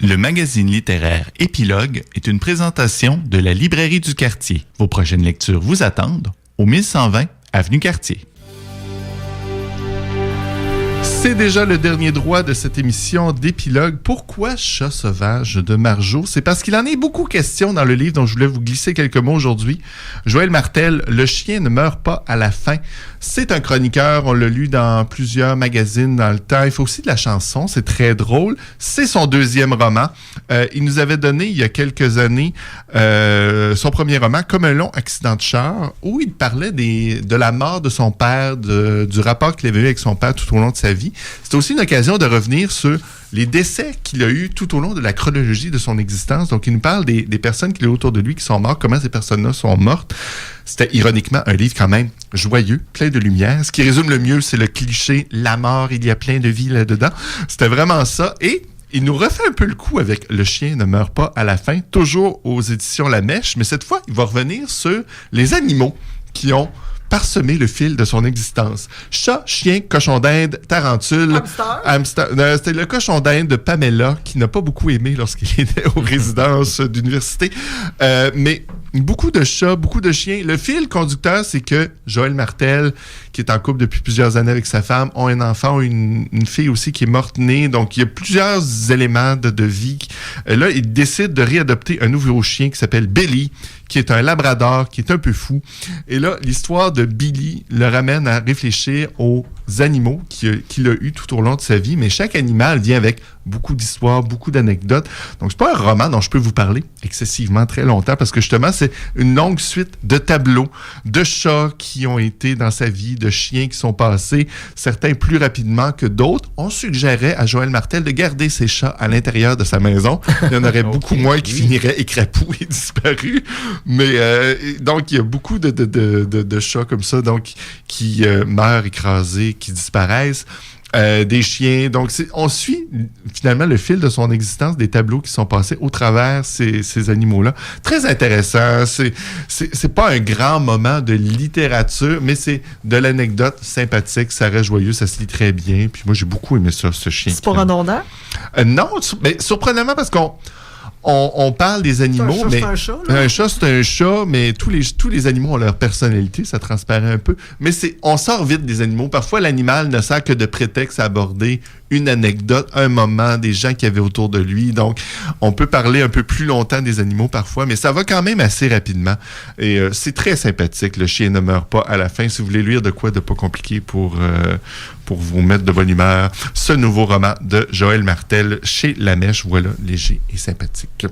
Le magazine littéraire Épilogue est une présentation de la Librairie du Quartier. Vos prochaines lectures vous attendent au 1120 Avenue Cartier. C'est déjà le dernier droit de cette émission d'Épilogue. Pourquoi Chat sauvage de Marjo? C'est parce qu'il en est beaucoup question dans le livre dont je voulais vous glisser quelques mots aujourd'hui. Joël Martel, Le chien ne meurt pas à la fin. C'est un chroniqueur, on l'a lu dans plusieurs magazines dans le temps. Il fait aussi de la chanson, c'est très drôle. C'est son deuxième roman. Il nous avait donné il y a quelques années son premier roman, Comme un long accident de char, où il parlait de la mort de son père, du rapport qu'il avait eu avec son père tout au long de sa vie. C'était aussi une occasion de revenir sur les décès qu'il a eus tout au long de la chronologie de son existence. Donc, il nous parle des personnes qu'il a autour de lui qui sont mortes, comment ces personnes-là sont mortes. C'était ironiquement un livre quand même joyeux, plein de lumière. Ce qui résume le mieux, c'est le cliché « La mort, il y a plein de vie là-dedans ». C'était vraiment ça. Et il nous refait un peu le coup avec « Le chien ne meurt pas à la fin », toujours aux éditions La Mèche. Mais cette fois, il va revenir sur les animaux qui ont parsemer le fil de son existence. Chat, chien, cochon d'Inde, tarentule. Hamster. C'était le cochon d'Inde de Pamela qui n'a pas beaucoup aimé lorsqu'il était aux résidences d'université. Mais beaucoup de chats, beaucoup de chiens. Le fil conducteur, c'est que Joël Martel, qui est en couple depuis plusieurs années avec sa femme, ont un enfant, une fille aussi qui est morte-née. Donc, il y a plusieurs éléments de vie. Là, il décide de réadopter un nouveau chien qui s'appelle Billy, qui est un labrador, qui est un peu fou. Et là, l'histoire de Billy le ramène à réfléchir aux animaux qu'il a eu tout au long de sa vie. Mais chaque animal vient avec beaucoup d'histoires, beaucoup d'anecdotes. Donc, c'est pas un roman dont je peux vous parler excessivement très longtemps parce que justement, c'est une longue suite de tableaux de chats qui ont été dans sa vie, de chiens qui sont passés, certains plus rapidement que d'autres. On suggérait à Joël Martel de garder ses chats à l'intérieur de sa maison. Il y en aurait beaucoup moins qui finiraient écrapous et disparus. Mais donc, il y a beaucoup de chats comme ça donc qui meurent écrasés, qui disparaissent. Des chiens. Donc, on suit finalement le fil de son existence, des tableaux qui sont passés au travers ces animaux-là. Très intéressant. C'est pas un grand moment de littérature, mais c'est de l'anecdote sympathique. Ça reste joyeux, ça se lit très bien. Puis moi, j'ai beaucoup aimé ça, ce chien. C'est pas redondant? Non, mais surprenamment parce on parle des animaux, mais un chat, c'est un chat, mais tous les animaux ont leur personnalité, ça transparaît un peu. Mais on sort vite des animaux. Parfois, l'animal ne sert que de prétexte à aborder une anecdote, un moment, des gens qu'il y avait autour de lui. Donc, on peut parler un peu plus longtemps des animaux parfois, mais ça va quand même assez rapidement. Et c'est très sympathique. Le chien ne meurt pas à la fin. Si vous voulez lire de quoi de pas compliqué pour vous mettre de bonne humeur, ce nouveau roman de Joël Martel chez La Mèche, voilà, léger et sympathique.